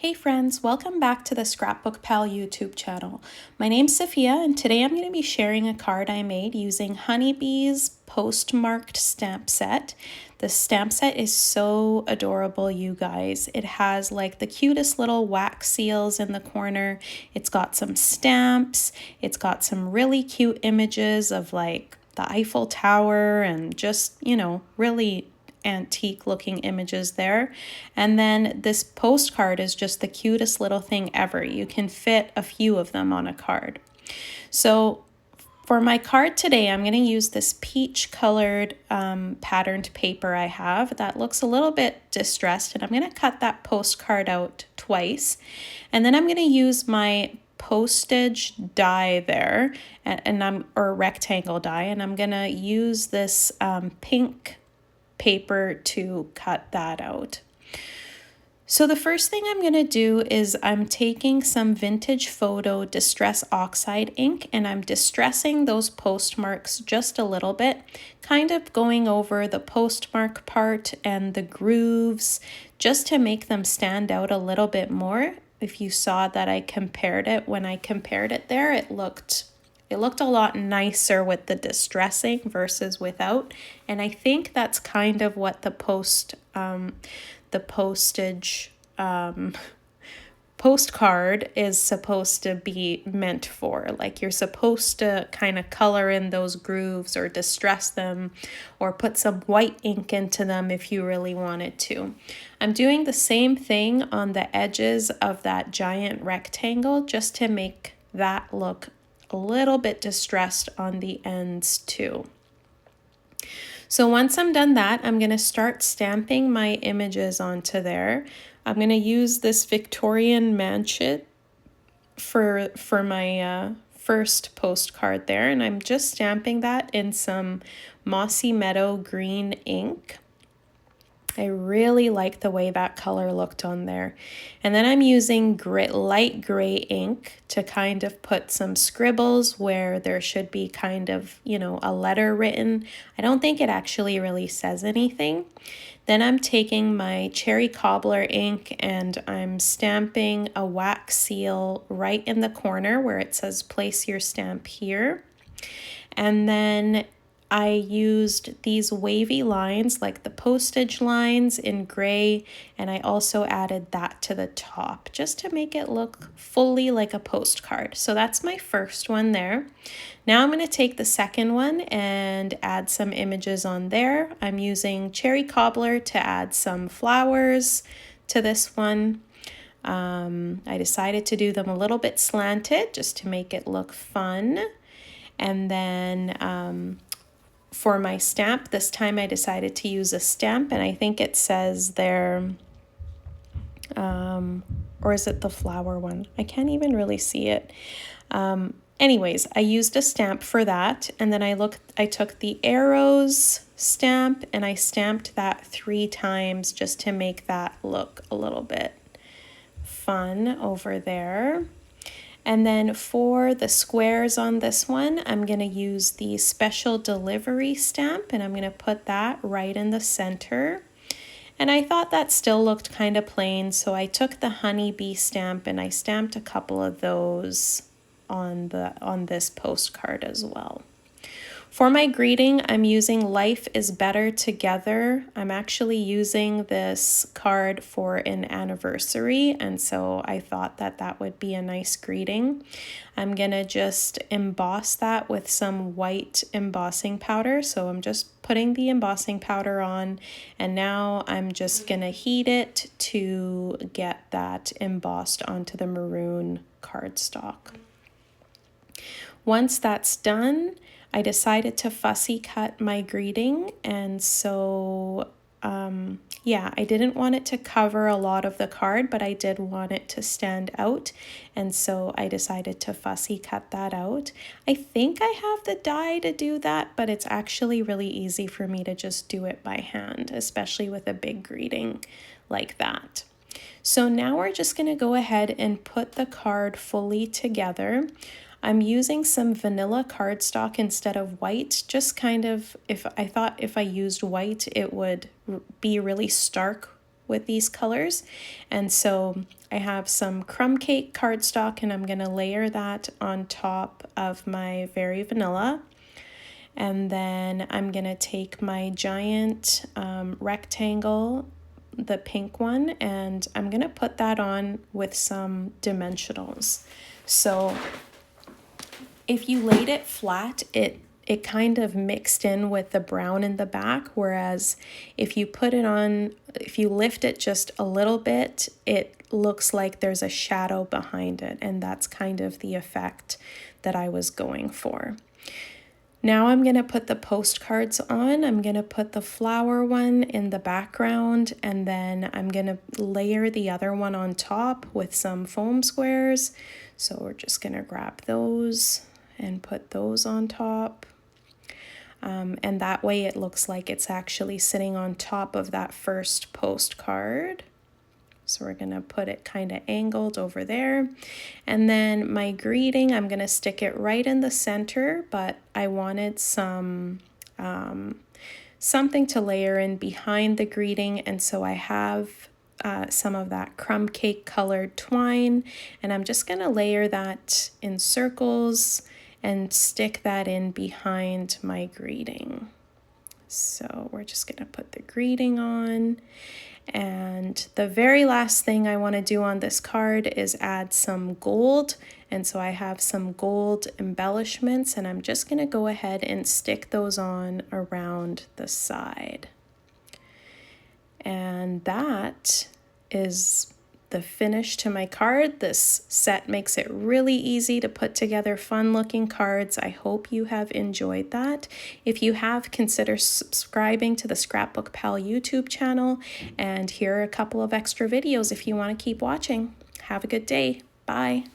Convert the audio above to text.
Hey friends, welcome back to the ScrapbookPal YouTube channel. My name's Safia and today I'm going to be sharing a card I made using Honeybee's Postmarked stamp set. The stamp set is so adorable, you guys. It has like the cutest little wax seals in the corner. It's got some stamps. It's got some really cute images of like the Eiffel Tower and just, really antique looking images there. And then this postcard is just the cutest little thing ever. You can fit a few of them on a card. So for my card today, I'm going to use this peach colored patterned paper I have that looks a little bit distressed, and I'm going to cut that postcard out twice. And then I'm going to use my postage die there, or rectangle die, and I'm going to use this pink paper to cut that out. So the first thing I'm going to do is I'm taking some vintage photo distress oxide ink and I'm distressing those postmarks just a little bit, kind of going over the postmark part and the grooves just to make them stand out a little bit more. If you saw that I compared it, when I compared it there, it looked a lot nicer with the distressing versus without. And I think that's kind of what the postcard is supposed to be meant for. Like you're supposed to kind of color in those grooves or distress them or put some white ink into them if you really wanted to. I'm doing the same thing on the edges of that giant rectangle just to make that look a little bit distressed on the ends too. So once I'm done that, I'm going to start stamping my images onto there. I'm going to use this Victorian mansion for my first postcard there, and I'm just stamping that in some Mossy Meadow green ink. I really like the way that color looked on there. And then I'm using light gray ink to kind of put some scribbles where there should be kind of, a letter written. I don't think it actually really says anything. Then I'm taking my cherry cobbler ink and I'm stamping a wax seal right in the corner where it says place your stamp here. And then I used these wavy lines like the postage lines in gray, and I also added that to the top just to make it look fully like a postcard. So that's my first one there. Now I'm going to take the second one and add some images on there. I'm using cherry cobbler to add some flowers to this one. I decided to do them a little bit slanted just to make it look fun. And then for my stamp, this time I decided to use a stamp, and I think it says there, or is it the flower one? I can't even really see it. Anyways, I used a stamp for that, and then I took the arrows stamp and I stamped that 3 times just to make that look a little bit fun over there. And then for the squares on this one, I'm going to use the special delivery stamp, and I'm going to put that right in the center. And I thought that still looked kind of plain, so I took the Honeybee stamp and I stamped a couple of those on this postcard as well. For my greeting, I'm using Life is Better Together. I'm actually using this card for an anniversary, and so I thought that would be a nice greeting. I'm going to just emboss that with some white embossing powder. So I'm just putting the embossing powder on, and now I'm just going to heat it to get that embossed onto the maroon cardstock. Once that's done, I decided to fussy cut my greeting, and so I didn't want it to cover a lot of the card, but I did want it to stand out, and so I decided to fussy cut that out. I think I have the die to do that, but it's actually really easy for me to just do it by hand, especially with a big greeting like that. So now we're just going to go ahead and put the card fully together. I'm using some vanilla cardstock instead of white, just kind of, if I used white, it would be really stark with these colors. And so I have some crumb cake cardstock, and I'm going to layer that on top of my Very Vanilla. And then I'm going to take my giant rectangle, the pink one, and I'm going to put that on with some dimensionals. So if you laid it flat, it kind of mixed in with the brown in the back, whereas if you put it on, if you lift it just a little bit, it looks like there's a shadow behind it, and that's kind of the effect that I was going for. Now I'm going to put the postcards on. I'm going to put the flower one in the background, and then I'm going to layer the other one on top with some foam squares. So we're just going to grab those and put those on top. And that way it looks like it's actually sitting on top of that first postcard. So we're going to put it kind of angled over there. And then my greeting, I'm going to stick it right in the center, but I wanted some something to layer in behind the greeting. And so I have some of that crumb cake colored twine, and I'm just going to layer that in circles and stick that in behind my greeting. So we're just going to put the greeting on. And the very last thing I want to do on this card is add some gold. And so I have some gold embellishments, and I'm just going to go ahead and stick those on around the side. And that is the finish to my card. This set makes it really easy to put together fun looking cards. I hope you have enjoyed that. If you have, consider subscribing to the ScrapbookPal YouTube channel, and here are a couple of extra videos if you want to keep watching. Have a good day. Bye.